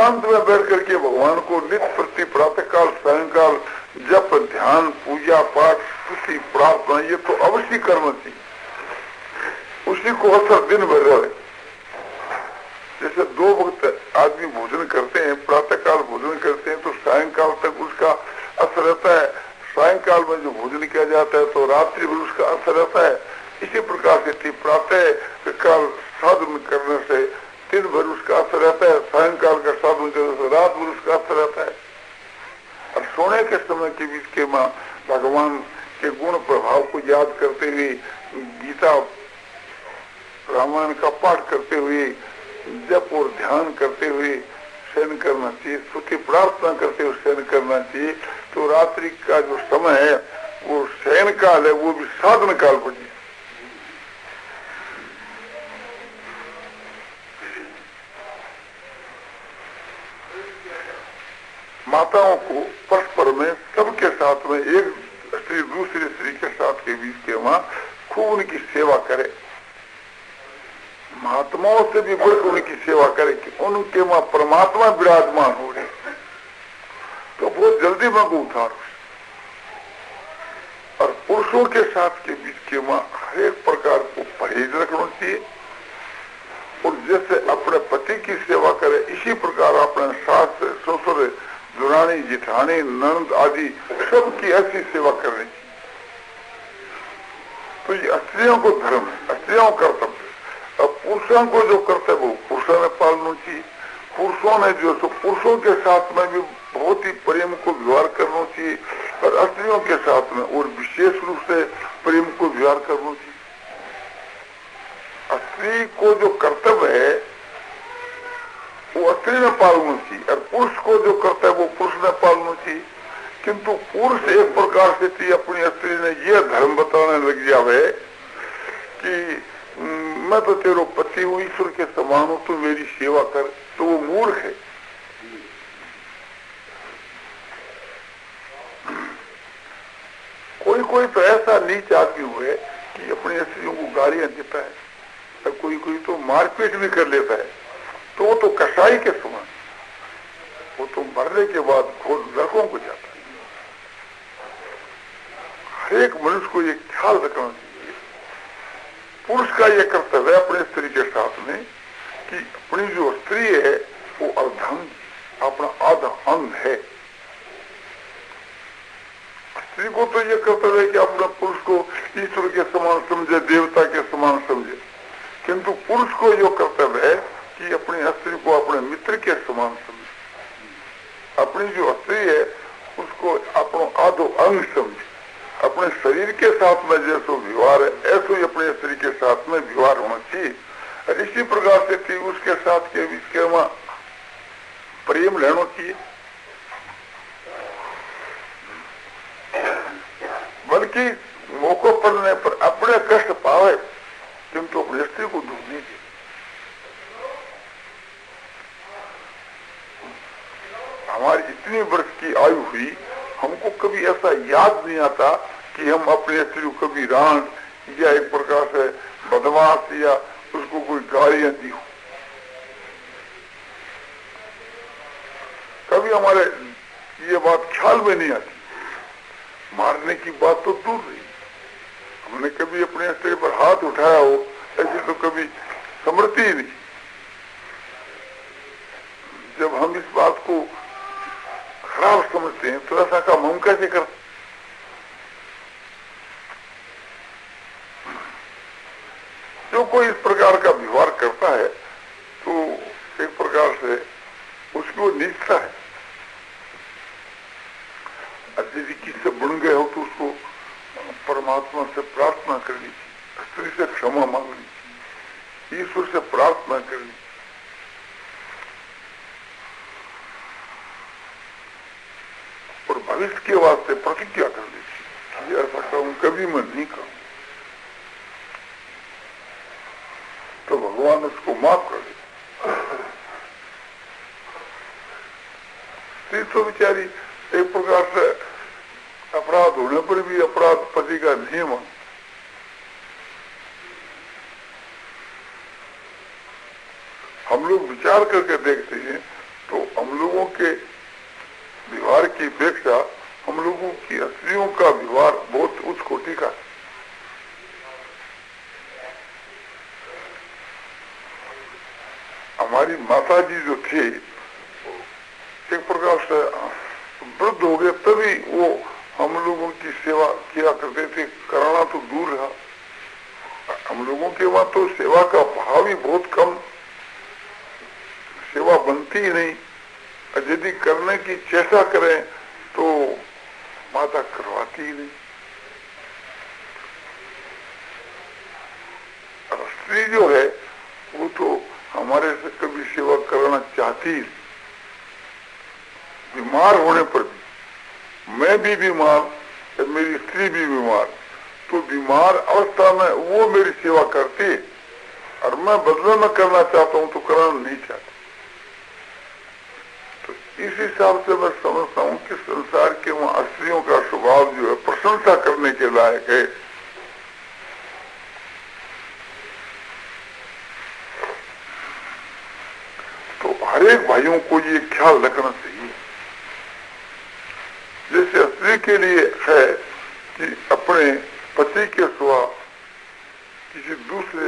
एकांत में बैठ करके भगवान को नित्य प्रति प्रातः काल सायंकाल जप ध्यान पूजा पाठ स्तुति प्रार्थना ये तो अवश्य करना चाहिए। उसी को असर दिन भर रहे। जैसे 2 वक्त आदमी भोजन करते हैं, प्रातः काल भोजन करते हैं तो सायंकाल तक उसका असर रहता है। सायंकाल में जो भोजन किया जाता है तो रात्रि भर उसका असर रहता है। इसी प्रकार से प्रातः काल साधन करने से दिन भर उसका असर रहता है, सायंकाल का साधन करने से रात भर उसका असर रहता है। और सोने के समय के बीच के माँ भगवान के गुण प्रभाव को याद करते हुए गीता रामायण का पाठ करते हुए जप और ध्यान करते हुए शयन करना चाहिए, स्तुति प्रार्थना करते हुए शयन करना चाहिए। तो रात्रि का जो समय है वो शयन काल है, वो भी साधन काल बने। माताओं को परस्पर में सबके साथ में एक स्त्री दूसरी स्त्री के साथ के बीच के वहां खूब उनकी सेवा करे, महात्माओं से भी बढ़कर उनकी सेवा करे कि उनके वहां परमात्मा विराजमान हो रहे तो बहुत जल्दी मैं को उतारू। और पुरुषों के साथ के बीच के वहां हर एक प्रकार को परहेज रखना चाहिए। और जैसे अपने पति की सेवा करे इसी प्रकार अपने सास ससुर दुरानी जिठानी ननद आदि सबकी ऐसी सेवा करनी चाहिए। तो ये स्त्रियों को धर्म है, स्त्रियों का कर्तव्य। अब पुरुषों को जो कर्तव्य वो पुरुषों ने पालना चाहिए। पुरुषों ने जो सो पुरुषों के साथ में भी बहुत ही प्रेम को व्यवहार करना चाहिए और स्त्रियों के साथ में और विशेष रूप से प्रेम को व्यवहार करना चाहिए। स्त्री को जो कर्तव्य है वो स्त्री ने पालना चाहिए और पुरुष को जो कर्तव्य वो पुरुष ने पालना चाहिए। किंतु पुरुष एक प्रकार से अपनी स्त्री ने यह धर्म बताने लग जावे कि मैं तो तेरो पति हूँ, ईश्वर के समान हूँ, तू मेरी सेवा कर, तो वो मूर्ख है। कोई तो ऐसा नीच आदमी हुए कि अपनी स्त्रियों को गालियां देता है और कोई तो मारपीट भी कर लेता है, तो वो तो कसाई के समान, वो तो मरने के बाद घोर नरकों को जाता है। हर एक मनुष्य को ये ख्याल रखना चाहिए, पुरुष का ये कर्तव्य है अपने स्त्री के साथ में कि अपनी जो स्त्री है वो अर्धांग अपना आधा अंग है। स्त्री को तो ये कर्तव्य है कि अपना पुरुष को ईश्वर के समान समझे, देवता के समान समझे। किंतु पुरुष को जो कर्तव्य है कि अपनी स्त्री को अपने मित्र के समान समझे, अपनी जो स्त्री है उसको अपना आधो अंग समझे। अपने शरीर के साथ में जैसो व्यवहार है ऐसो ही अपने स्त्री के साथ में व्यवहार होना चाहिए। और इसी प्रकार से थी उसके साथ के बीच के वहां प्रेम लेना चाहिए। बल्कि मौके पड़ने पर अपने कष्ट पावे किंतु अपनी स्त्री को दुख नहीं दे। हमारी इतनी वर्ष की आयु हुई, हमको कभी ऐसा याद नहीं आता कि हम अपने स्त्री को कभी रान या एक प्रकार से बदमाश या उसको कोई गालियां दी हो। कभी हमारे ये बात ख्याल में नहीं आती। मारने की बात तो दूर रही, हमने कभी अपने स्त्री पर हाथ उठाया हो ऐसी तो कभी स्मृति ही नहीं। जब हम इस बात को खराब समझते हैं तो ऐसा काम हम कैसे करते? जो कोई इस प्रकार का व्यवहार करता है तो एक प्रकार से उसकी वो नीचता है। यदि किससे बन गए हो तो उसको परमात्मा से प्रार्थना करनी चाहिए, स्त्री से क्षमा मांगनी चाहिए, ईश्वर से प्रार्थना करनी चाहिए। और भविष्य के वास्ते प्रतिज्ञा कर ली कि ऐसा काम कभी मैं नहीं करूं, तो भगवान उसको माफ कर दे। स्त्री तो बेचारी एक प्रकार से अपराध होने पर भी अपराध पति का नहीं मान। हम लोग विचार करके देखते हैं तो हम लोगों के व्यवहार की अपेक्षा हम लोगों की स्त्रियों का व्यवहार बहुत उच्च कोटि का है। हमारी माता जी जो थी एक प्रकार से वृद्ध हो गए तभी वो हम लोगों की सेवा किया करते थे, कराना तो दूर रहा। हम लोगों के वहां तो सेवा का भाव ही बहुत कम, सेवा बनती ही नहीं, और यदि करने की चेष्टा करें तो माता करवाती ही नहीं। और स्त्री जो है वो तो हमारे से कभी सेवा करना चाहती, बीमार होने पर भी, मैं भी बीमार, मेरी स्त्री भी बीमार, तो बीमार अवस्था में वो मेरी सेवा करती है, और मैं बदला में करना चाहता हूं तो करना नहीं चाहती। तो इस हिसाब से मैं समझता हूं कि संसार के वहां स्त्रियों का स्वभाव जो है प्रशंसा करने के लायक है। तो हरेक भाइयों को ये ख्याल रखना चाहिए, जैसे स्त्री के लिए है कि अपने पति के सिवा किसी दूसरे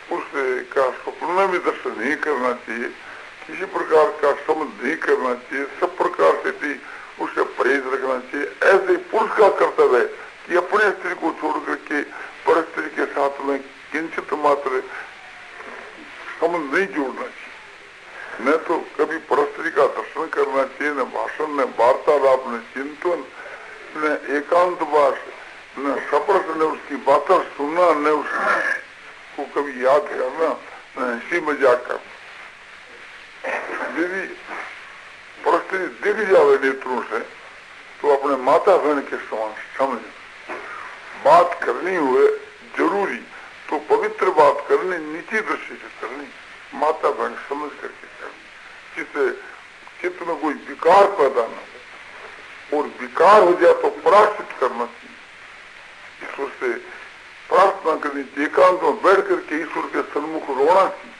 पुरुष का स्वप्न में भी दर्शन नहीं करना चाहिए, किसी प्रकार का संबंध नहीं करना चाहिए, सब प्रकार से भी उसे परहेज रखना चाहिए। ऐसे पुरुष का कर्तव्य है कि अपने स्त्री को छोड़ करके पर स्त्री के साथ में किंचित मात्र संबंध नहीं जोड़ना चाहिए, न तो कभी परस्त्री का दर्शन करना चाहिए, न भाषण, न वार्तालाप, न चिंतन, न एकांतवास, न सपरस, न उसकी बातें सुनना, न उसको कभी याद करना, न हंसी मजाक करना। यदि परस्त्री दिख जावे नेत्रों से तो अपने माता बहन के समान समझ, बात करनी हुए जरूरी तो पवित्र बात करनी, नीची दृष्टि से करनी, माता बहन समझ करके करनी, जिससे चित्त में कोई विकार पैदा न हो, और विकार हो जाए तो प्राश्चित करना चाहिए, ईश्वर से प्रार्थना करनी चाहिए, एकांत में बैठ करके ईश्वर के सन्मुख रोना चाहिए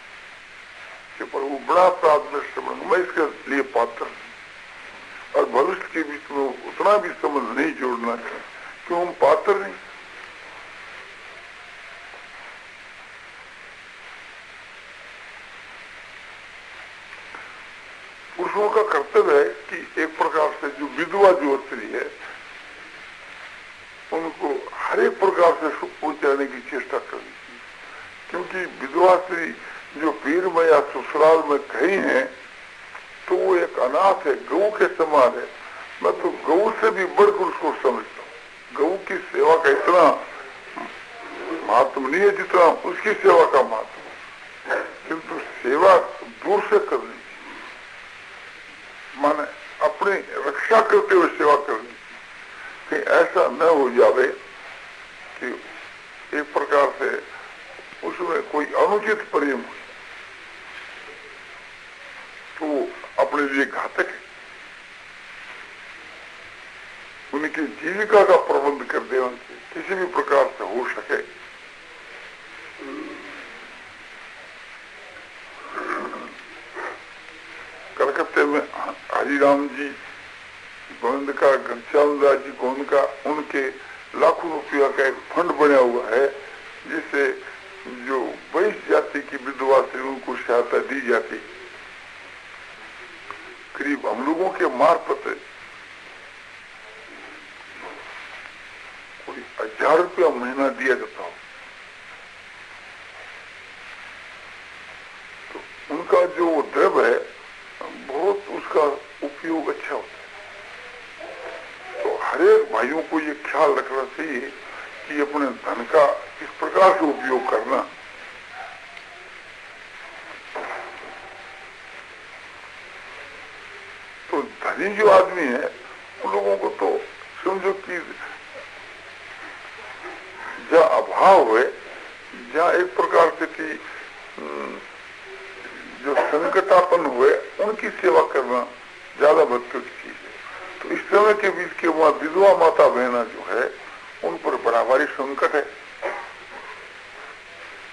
कि प्रभु बड़ा अपराध में श्रवण, मैं इसके लिए पात्र नहीं। और भविष्य के बीच में उतना भी संबंध नहीं जोड़ना चाहिए क्यों हम पात्र नहीं। पुरुषों का कर्तव्य है कि एक प्रकार से जो विधवा जो स्त्री है उनको हर एक प्रकार से सुख पहुंचाने की चेष्टा करनी चाहिए, क्योंकि विधवा स्त्री जो पीर में या ससुराल में कहीं है तो वो एक अनाथ है, गऊ के समान है। मैं तो गऊ से भी बढ़कर उसको समझता हूँ। गऊ की सेवा का इतना महत्व नहीं है जितना उसकी सेवा का महत्व है, किंतु सेवा दूर से करनी, माने अपनी रक्षा करते हुए सेवा करनी, कहीं ऐसा न हो जावे कि एक प्रकार से उसमें कोई अनुचित प्रेम हो तो अपने लिए घातक है। उनकी जीविका का प्रबंध कर देना चाहिए, किसी भी प्रकार से हो सके। कलकत्ते में हरिराम जी गोविंद का, घनश्याम दास जी गोविंद का, उनके लाखों रुपया का एक फंड बना हुआ है जिससे जो 22 जाति की विधवा स्त्रियों को सहायता दी जाती। करीब हम लोगों के मार्फत कोई 1000 रुपया महीना दिया जाता हो, तो उनका जो द्रव्य है बहुत उसका उपयोग अच्छा होता है। तो हरेक भाइयों को ये ख्याल रखना चाहिए कि अपने धन का इस प्रकार से उपयोग करना। तो धनी जो आदमी है उन लोगों को तो समझो कि जहाँ अभाव है, जहाँ एक प्रकार से कि जो संकटापन हुए उनकी सेवा करना ज्यादा महत्व की चीज है। तो इस समय के बीच के वहां विधवा माता बहना जो है उन पर बड़ा भारी संकट है,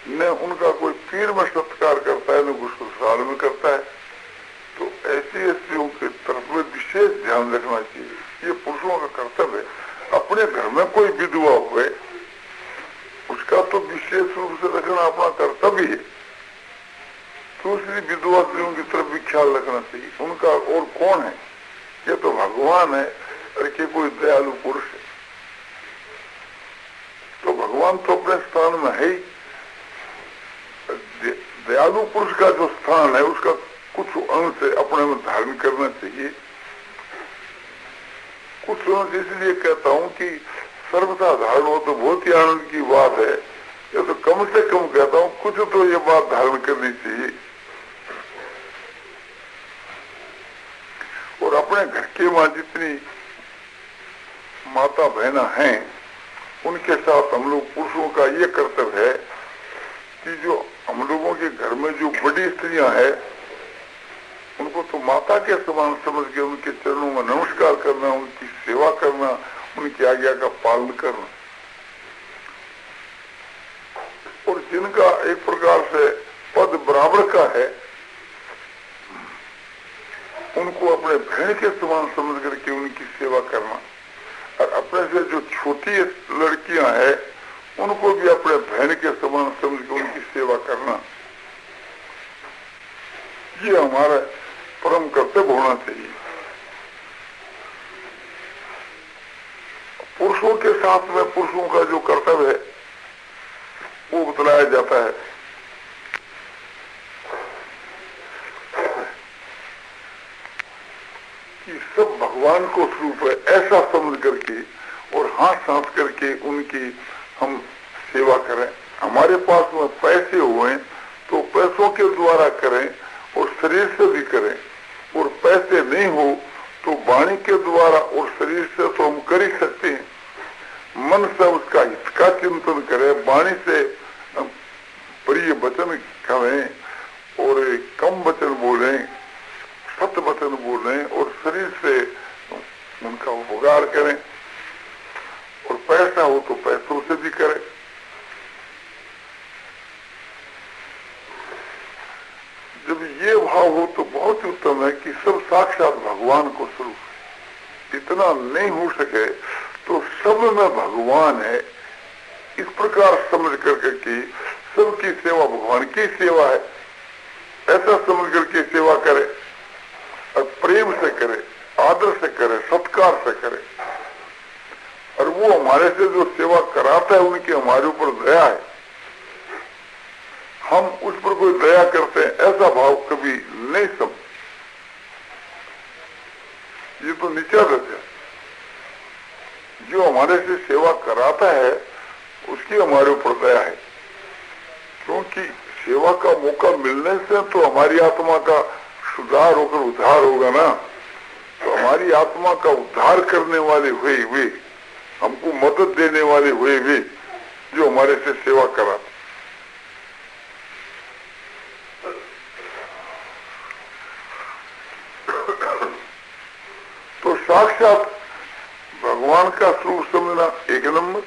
न उनका कोई पीर में सत्कार करता है, न कुछ ससुराल में करता है। तो ऐसी लिखना चाहिए, ये पुरुषों का कर्तव्य है। अपने घर में कोई विधवा हुए उसका तो विशेष रूप से रखना अपना कर्तव्य है, दूसरी विधवा स्त्रियों की तरफ भी ख्याल रखना चाहिए। उनका और कौन है, ये तो भगवान है और ये कोई दयालु पुरुष है। तो भगवान तो अपने स्थान में है ही, दयालु पुरुष का जो स्थान है उसका कुछ अंश अपने में धारण करना चाहिए। कुछ अंश इसलिए कहता हूं कि सर्वथा धारण हो तो बहुत ही आनंद की बात है, ये तो कम से कम कहता हूं कुछ तो ये बात धारण करनी चाहिए। और अपने घर के वहां जितनी माता बहना हैं उनके साथ हम लोग पुरुषों का ये कर्तव्य है कि जो हम लोगों के घर में जो बड़ी स्त्रियां हैं उनको तो माता के समान समझ के उनके चरणों में नमस्कार करना, उनकी सेवा करना, उनकी आज्ञा का पालन करना। और जिनका एक प्रकार से पद बराबर का है उनको अपने बहन के समान समझ करके उनकी सेवा करना, और अपने से जो छोटी लड़कियां हैं उनको भी अपने बहन के समान समझ के उनकी सेवा करना, ये हमारा परम कर्तव्य होना चाहिए। पुरुषों के साथ में पुरुषों का जो कर्तव्य है वो बतलाया जाता है। कि सब भगवान को स्वरूप है ऐसा समझ करके और हाथ सांस करके उनकी हम सेवा करें। हमारे पास में पैसे हुए तो पैसों के द्वारा करें और शरीर से भी करें, और पैसे नहीं हो तो वाणी के द्वारा और शरीर से तो हम कर ही सकते हैं। मन से उसका हित का चिंतन करें, वाणी से प्रिय वचन कहें और कम वचन बोलें, सत्य वचन बोलें, और शरीर से उनका उपकार करें, और पैसा हो तो पैसों से भी करें। जब ये भाव हो तो बहुत ही उत्तम है कि सब साक्षात भगवान को स्वरूप है। इतना नहीं हो सके तो सब में भगवान है, इस प्रकार समझ करके कि सबकी सेवा भगवान की सेवा है ऐसा समझ करके सेवा करे, और प्रेम से करे, आदर से करे, सत्कार से करे। और वो हमारे से जो सेवा कराता है उनकी हमारे ऊपर दया है, हम उस पर कोई दया करते हैं ऐसा भाव कभी नहीं समझ, ये तो नीचा दर्जा। जो हमारे से सेवा कराता है उसकी हमारे ऊपर दया है, क्योंकि सेवा का मौका मिलने से तो हमारी आत्मा का सुधार होकर उद्धार होगा ना। तो हमारी आत्मा का उद्धार करने वाले हुए वे, हमको मदद देने वाले हुए वे जो हमारे से सेवा कराते। तो साक्षात भगवान का स्वरूप समझना एक नंबर,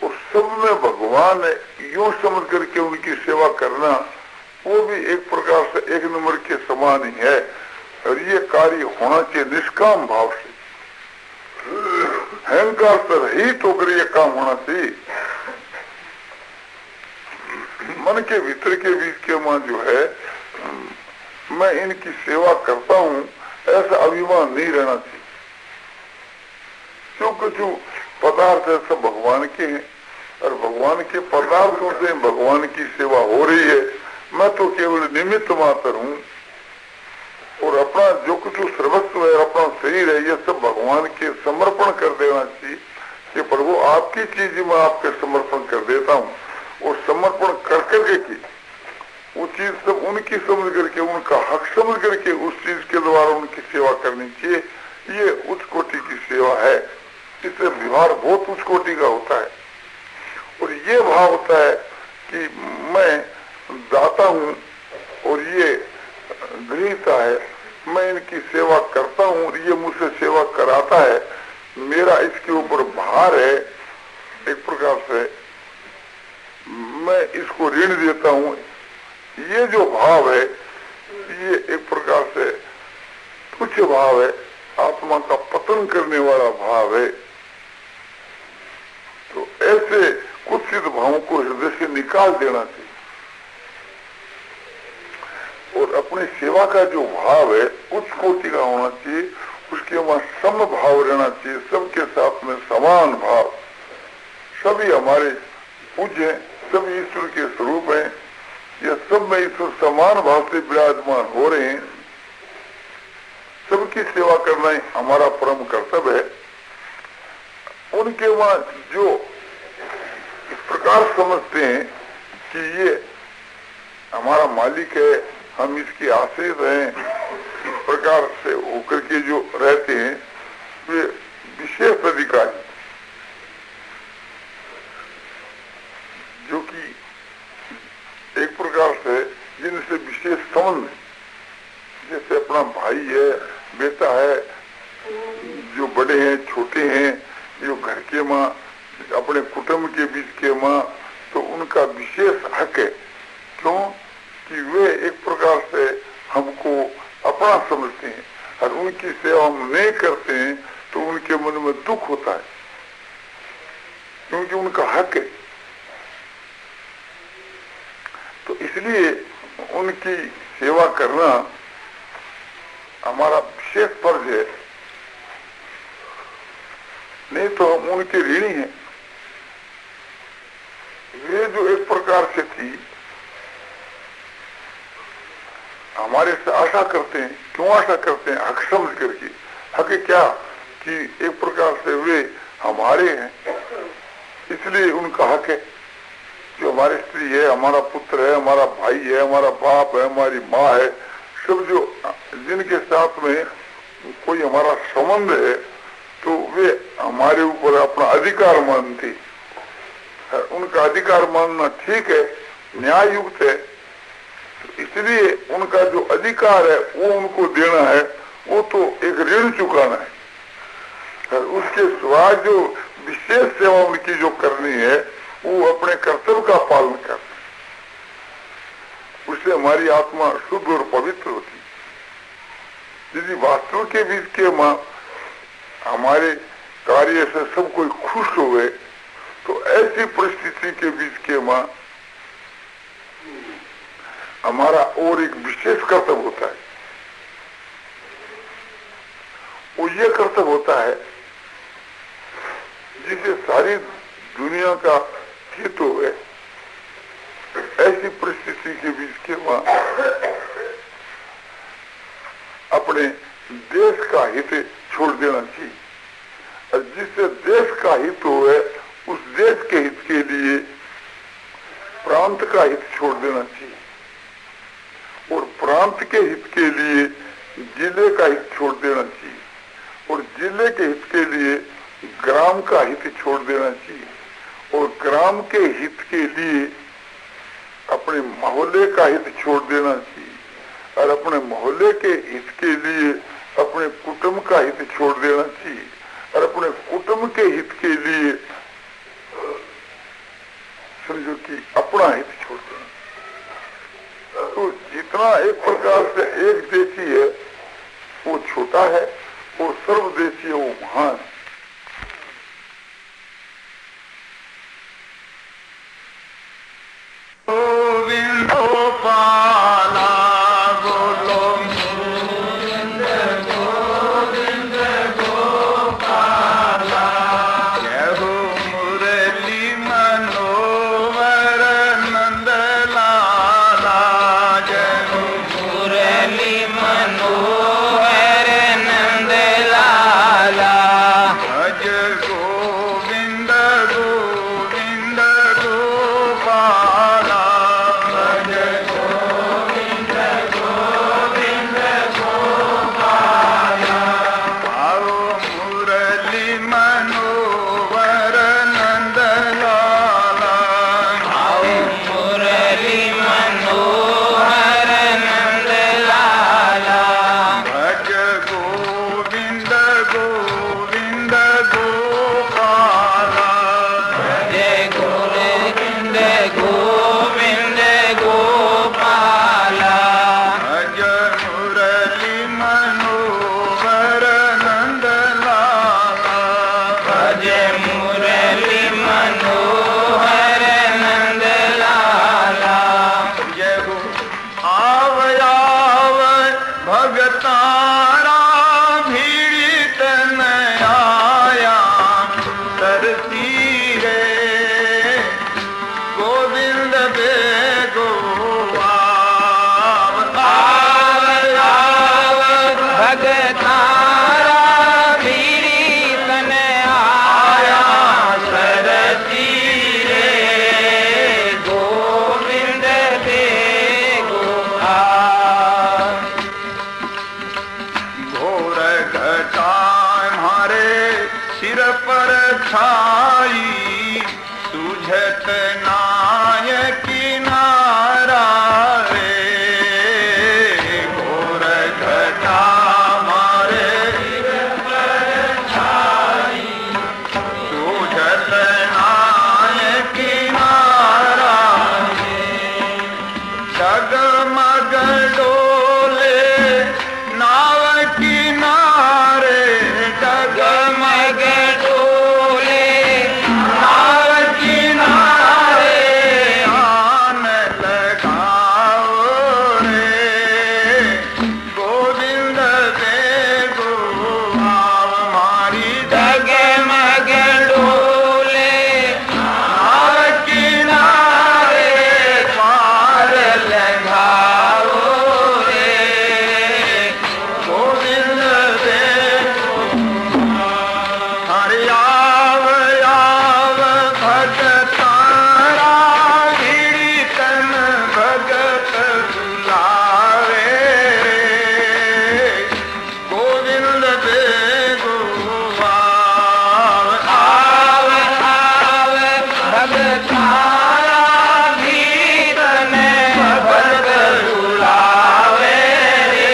और सब में भगवान है यूं समझ करके उनकी सेवा करना वो भी एक प्रकार से एक नंबर के समान ही है। और ये कार्य होना चाहिए निष्काम भाव से, अहंकार से रहित होकर ये काम होना चाहिए। मन के भीतर के बीच के मां जो है मैं इनकी सेवा करता हूं ऐसा अभिमान नहीं रहना चाहिए, क्योंकि जो पदार्थ है सब भगवान के हैं और भगवान के पदार्थों से भगवान की सेवा हो रही है। मैं तो केवल निमित्त मात्र हूं, और अपना जो कुछ सर्वस्व है, अपना शरीर है, ये सब भगवान के समर्पण कर देना चाहिए कि प्रभु आपकी चीज मैं आपके समर्पण कर देता हूँ। और समर्पण कर करके की वो चीज सब उनकी समझ करके, उनका हक समझ करके उस चीज के द्वारा उनकी सेवा करनी चाहिए। ये उच्च कोटि की सेवा है, इससे व्यवहार बहुत उच्च कोटि का होता है। और ये भाव होता है कि मैं दाता हूँ और ये ग्रहीता है, मैं इनकी सेवा करता हूँ और ये मुझसे सेवा कराता है, मेरा इसके ऊपर भार है। एक प्रकार से मैं इसको ऋण देता हूँ। ये जो भाव है ये एक प्रकार से तुच्छ भाव है, आत्मा का पतन करने वाला भाव है। तो ऐसे कुत्सित भावों को हृदय से निकाल देना चाहिए और अपनी सेवा का जो भाव है उच्च कोटि का होना चाहिए। उसके वहां सम भाव रहना चाहिए, सबके साथ में समान भाव। सभी हमारे पूज्य हैं, सभी ईश्वर के स्वरूप हैं, या सब में ईश्वर समान भाव से विराजमान हो रहे हैं। सबकी सेवा करना ही हमारा परम कर्तव्य है। उनके वहां जो इस प्रकार समझते हैं कि ये हमारा मालिक है, हम इसके आश्रित हैं, इस प्रकार से होकर के जो रहते हैं वे विशेष अधिकारी, जो कि एक प्रकार से जिनसे विशेष संबंध, जैसे अपना भाई है, बेटा है, जो बड़े हैं छोटे हैं, जो घर के माँ अपने कुटुंब के बीच के माँ, तो उनका विशेष हक है। क्यों कि वे एक प्रकार से हमको अपना समझते हैं और उनकी सेवा हम नहीं करते हैं तो उनके मन में दुख होता है, क्योंकि उनका हक है। तो इसलिए उनकी सेवा करना हमारा विशेष फर्ज है, नहीं तो हम उनके ऋणी हैं। वे जो एक प्रकार से थी हमारे से आशा करते हैं, क्यों आशा करते हैं? हक समझ करके। हक क्या कि एक प्रकार से वे हमारे हैं, इसलिए उनका हक है। जो हमारी स्त्री है, हमारा पुत्र है, हमारा भाई है, हमारा बाप है, हमारी माँ है, सब जो जिनके साथ में कोई हमारा संबंध है, तो वे हमारे ऊपर अपना अधिकार मानते। उनका अधिकार मानना ठीक है, न्याय युक्त है। तो इसलिए उनका जो अधिकार है वो उनको देना है, वो तो एक ऋण चुकाना है। उसके सिवा जो विशेष सेवा उनकी जो करनी है वो अपने कर्तव्य का पालन करना, उससे हमारी आत्मा शुद्ध और पवित्र होती। यदि वास्तव के बीच के माँ हमारे कार्य से सब कोई खुश हो गए, तो ऐसी परिस्थिति के बीच के माँ हमारा और एक विशेष कर्तव्य होता है। वो ये कर्तव्य होता है जिसे सारी दुनिया का हित हो गए। ऐसी परिस्थिति के बीच के माँ अपने देश का हित छोड़ देना चाहिए, और जिससे देश का हित हो उस देश के हित के लिए प्रांत का हित छोड़ देना चाहिए, और प्रांत के हित के लिए जिले का हित छोड़ देना चाहिए, और जिले के हित के लिए ग्राम का हित छोड़ देना चाहिए, और ग्राम के हित के लिए अपने मोहल्ले का हित छोड़ देना चाहिए, और अपने मोहल्ले के हित के लिए अपने कुटुंब का हित छोड़ देना चाहिए, और अपने कुटुंब के हित के लिए समझो कि अपना हित छोड़ देना। तो जितना एक प्रकार से एक देशी है वो छोटा है, और सर्वदेशी है वो महान है। छाई सुझत नाय किनारा रे घोर घटा मारे छाई सुझत नाय किनारा डगमग डोले नाव किनारे डगमग डोले नाव किनारे आन लगाओ रे गोविंद देखो आव मारी डगमग डोले नाव किनारे पार लगाओ रे गोविंद देखो हरि आव भगतारा गिरी तन भगत बुलावे रे गोविंद देखो आव भगतारा गिरी तन भगत बुलावे रे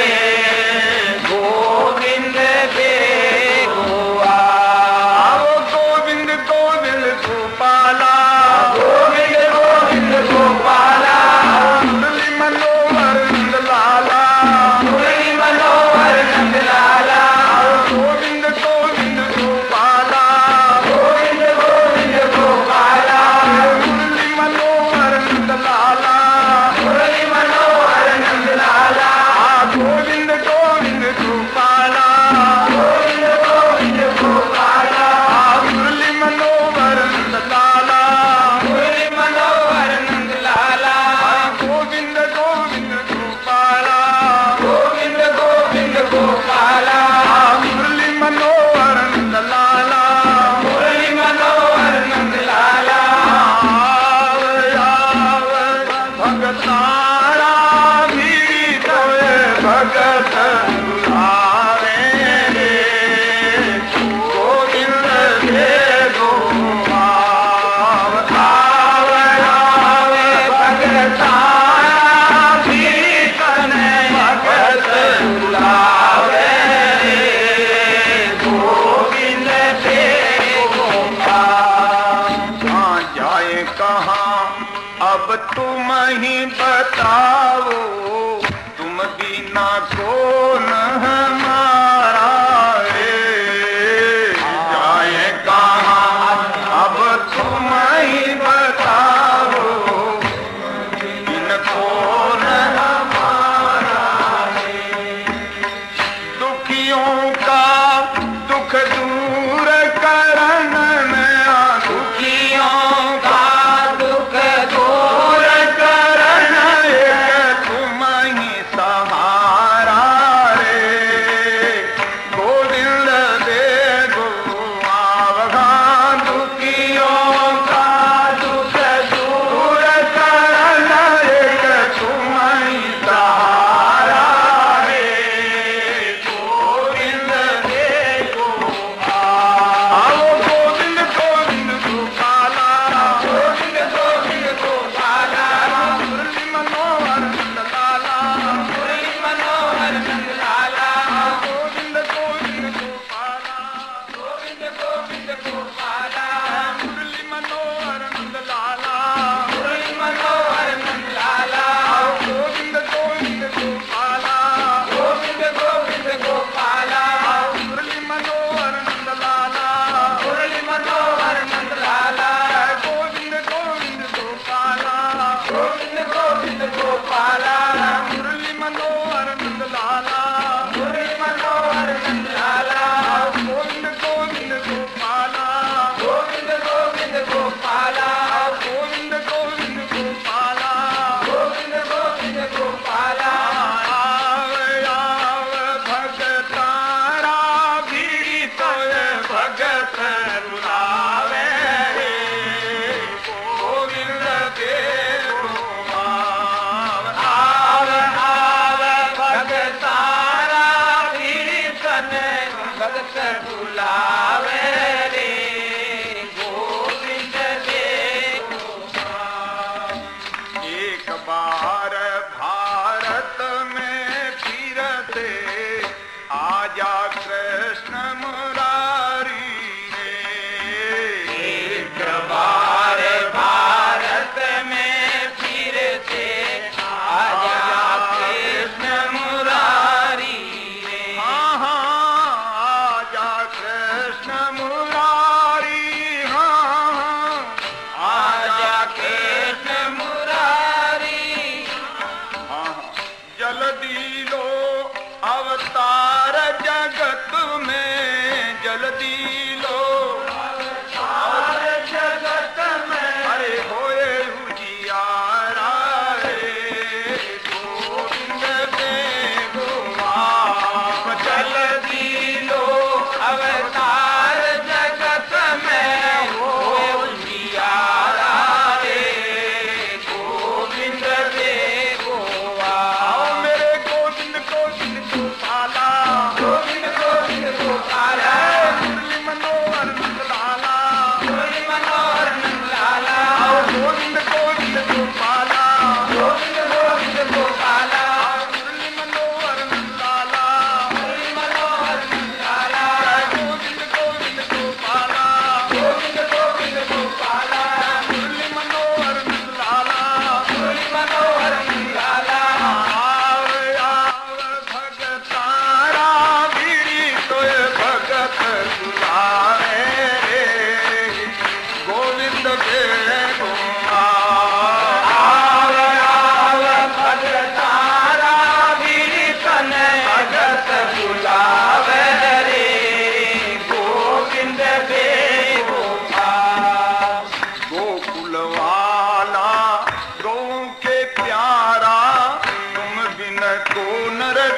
गोविंद देखो आओ गोविंद गोविंद गोपाला गोविंद गोविंद गोपाला मुरली मनोहर नंद लाला मुरली मनोहर नंद लाला गोविंद गोविंद गोपाला गोविंद गोविंद गोपाला मुरली मनोहर नंद लाला मुरली मनोहर नंद लाला गोविंद गोविंद गोपाला गोविंद गोविंद गोपाला मुरली मनोहर नंद लाला मुरली मनोहर नंद लाला गोविंद गोविंद गोपाला गोविंद गोविंद गोपाला मुरली मनोहर नंद लाला मुरली मनोहर नंद लाला भगतारा गिरी तवे भगत बुलावे रे गोविंद देखो आव भगतारा गिरी तने भगत बुलावे रे गोविंद देखो कहाँ जाए कहाँ अब तुम ही बताओ तुम बिना कौन हमारा रे जाए कहाँ अब तुम ही बताओ बिन कौन हमारा दुखियों का दुख दूर करन में दुखियों का दुख दूर करन एक तुम ही सहारा रे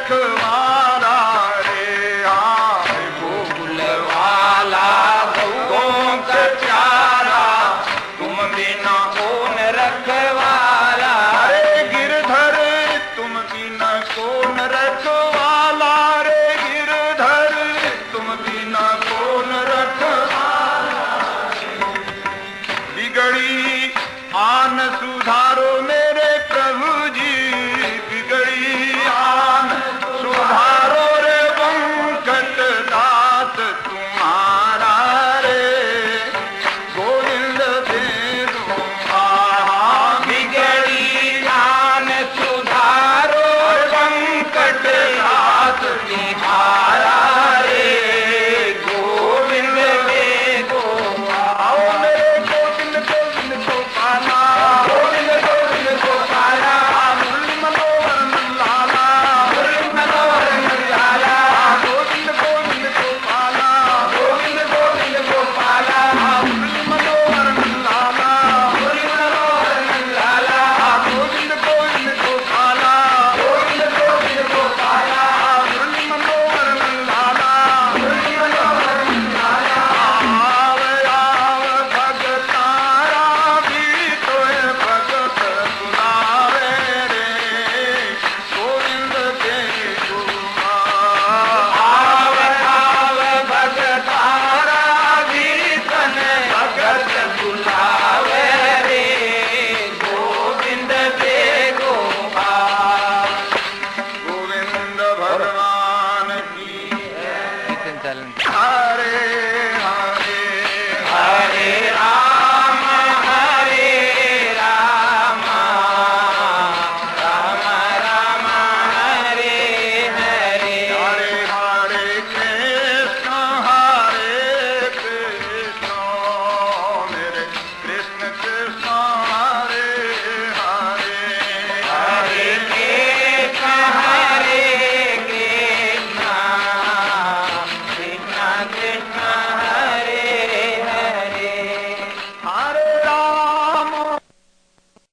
रखवाला रे हाँ गोकुल वाला गौओं का प्यारा तुम बिना कौन रखवाला रे गिरधर तुम बिना कौन रखवाला रे गिरधर तुम बिना कौन रखवाला बिगड़ी आन सुधारो मेरे प्रभु